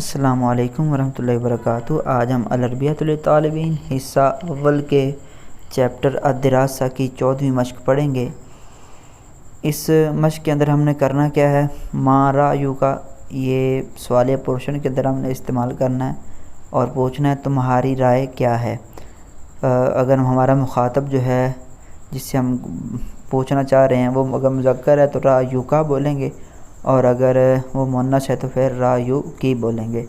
السلام علیکم ورحمۃ اللہ وبرکاتہ۔ آج ہم العربیۃ للطالبین حصہ اول کے چیپٹر الدراسہ کی 14ویں مشق پڑھیں گے۔ اس مشق کے اندر ہم نے کرنا کیا ہے، ما رأیو کا یہ سوالیہ پورشن کے اندر ہم نے استعمال کرنا ہے اور پوچھنا ہے تمہاری رائے کیا ہے۔ اگر ہمارا مخاطب جو ہے جس سے ہم پوچھنا چاہ رہے ہیں وہ اگر مذکر ہے تو رأیو کا بولیں گے، اور اگر وہ مؤنث ہے تو پھر رأیو کی بولیں گے۔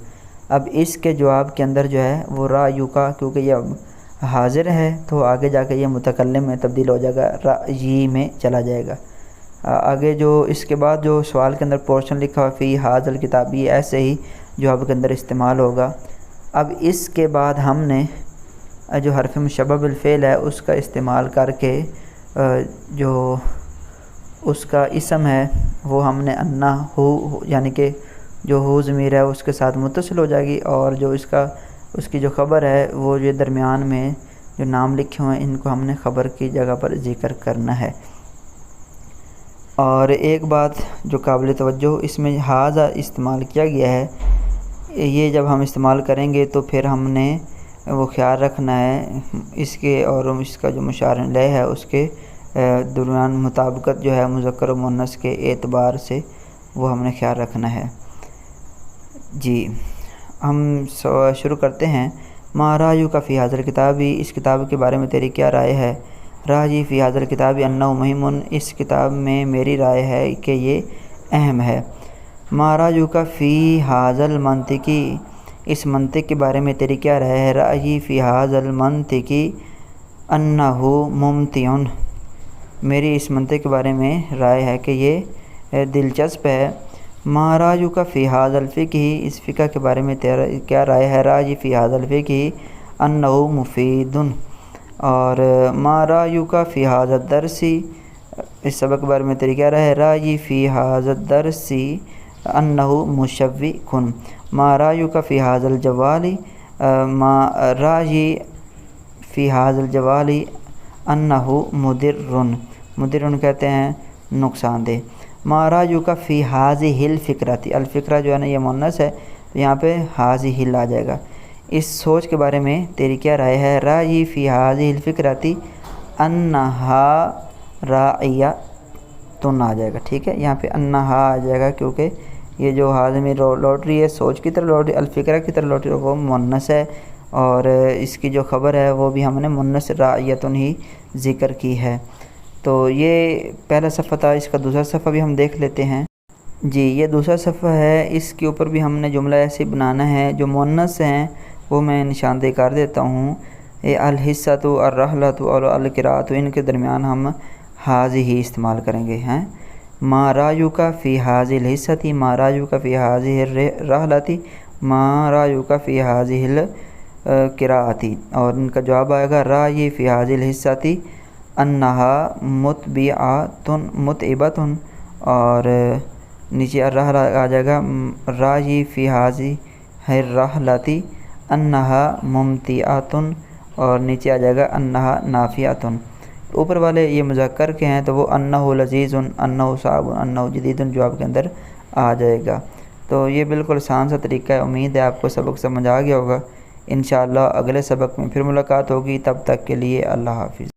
اب اس کے جواب کے اندر جو ہے وہ رأیو کا، کیونکہ یہ حاضر ہے تو آگے جا کے یہ متکلم میں تبدیل ہو جائے گا، رأیی میں چلا جائے گا۔ آگے جو اس کے بعد جو سوال کے اندر پورشن لکھا ہوا فی ھذا الکتاب، یہ ایسے ہی جواب کے اندر استعمال ہوگا۔ اب اس کے بعد ہم نے جو حرف مشبہ بالفعل ہے اس کا استعمال کر کے جو اس کا اسم ہے وہ ہم نے انا ہو، یعنی کہ جو ہو ضمیر ہے اس کے ساتھ متصل ہو جائے گی، اور جو اس کی جو خبر ہے وہ یہ درمیان میں جو نام لکھے ہوئے ہیں ان کو ہم نے خبر کی جگہ پر ذکر کرنا ہے۔ اور ایک بات جو قابل توجہ اس میں ھذا استعمال کیا گیا ہے، یہ جب ہم استعمال کریں گے تو پھر ہم نے وہ خیال رکھنا ہے اس کے اور اس کا جو مشار الیہ ہے اس کے درمیان مطابقت جو ہے مذکر و مؤنث کے اعتبار سے وہ ہم نے خیال رکھنا ہے۔ جی ہم شروع کرتے ہیں۔ ما رأیک فی ھذا الکتاب، اس کتاب کے بارے میں تیری کیا رائے ہے۔ رأیی فی ھذا الکتاب انہ مہم، اس کتاب میں میری رائے ہے کہ یہ اہم ہے۔ ما رأیک فی ھذا المنطق، اس منطق کے بارے میں تیری کیا رائے ہے۔ رأیی فی ھذا المنطق انہ ممتع، میری اس منطق کے بارے میں رائے ہے کہ یہ دلچسپ ہے۔ ما رأیک فی ھذا الفقہ، اس فقہ کے بارے میں تیرا کیا رائے ہے۔ رأیی فی ھذا الفقہ انہ مفید، اور ما رأیک فی ھذا الدرس، اس سبق کے بارے میں تیری کیا رائے ہے۔ رأیی فی ھذا الدرس انہ مشوق۔ ما رأیک فی ھذا الجوال، ما رأیی فی ھذا الجوال انہ مضر، مضر کہتے ہیں نقصان دہ۔ ما رأیک فی ھذہ الفکرۃ، الفکرہ جو ہے نا یہ مؤنث ہے تو یہاں پہ ھذہ آ جائے گا۔ اس سوچ کے بارے میں تیری کیا رائے ہے۔ رأیی فی ھذہ الفکرۃ انہا راعیۃ آ جائے گا، ٹھیک ہے، یہاں پہ انہا آ جائے گا کیونکہ یہ جو ھذہ میں لوٹ رہی ہے سوچ کی طرف لوٹ رہی ہے، الفکرہ کی طرف لوٹ رہی ہے، وہ مؤنث ہے، اور اس کی جو خبر ہے وہ بھی ہم نے مؤنث راعیۃ ہی ذکر کی ہے۔ تو یہ پہلا صفحہ تھا، اس کا دوسرا صفحہ بھی ہم دیکھ لیتے ہیں۔ جی یہ دوسرا صفحہ ہے، اس کے اوپر بھی ہم نے جملہ ایسے بنانا ہے، جو مؤنث ہیں وہ میں نشاندہی کر دیتا ہوں۔ الحصۃ، الرحلۃ اور القراءۃ، ان کے درمیان ہم ھذہ استعمال کریں گے ہیں۔ ما رأیک فی ھذہ الحصۃ، ما رأیک فی ھذہ الرحلۃ، ما رأیک فی ھذہ القراءۃ، اور ان کا جواب آئے گا رأیی فی ھذہ الحصۃ انہا متعبۃ، اور نیچے الرحلہ آ جائے گا رأیی فی ھذہ الرحلۃ انہا ممتعۃ، اور نیچے آ جائے گا انہا نافعۃ۔ اوپر والے یہ مذکر کے ہیں تو وہ انہ لذیذ، انہ صعب، انہ جدید جواب کے اندر آ جائے گا۔ تو یہ بالکل آسان سا طریقہ ہے، امید ہے آپ کو سبق سمجھ آ گیا ہوگا۔ انشاءاللہ اگلے سبق میں پھر ملاقات ہوگی، تب تک کے لیے اللہ حافظ۔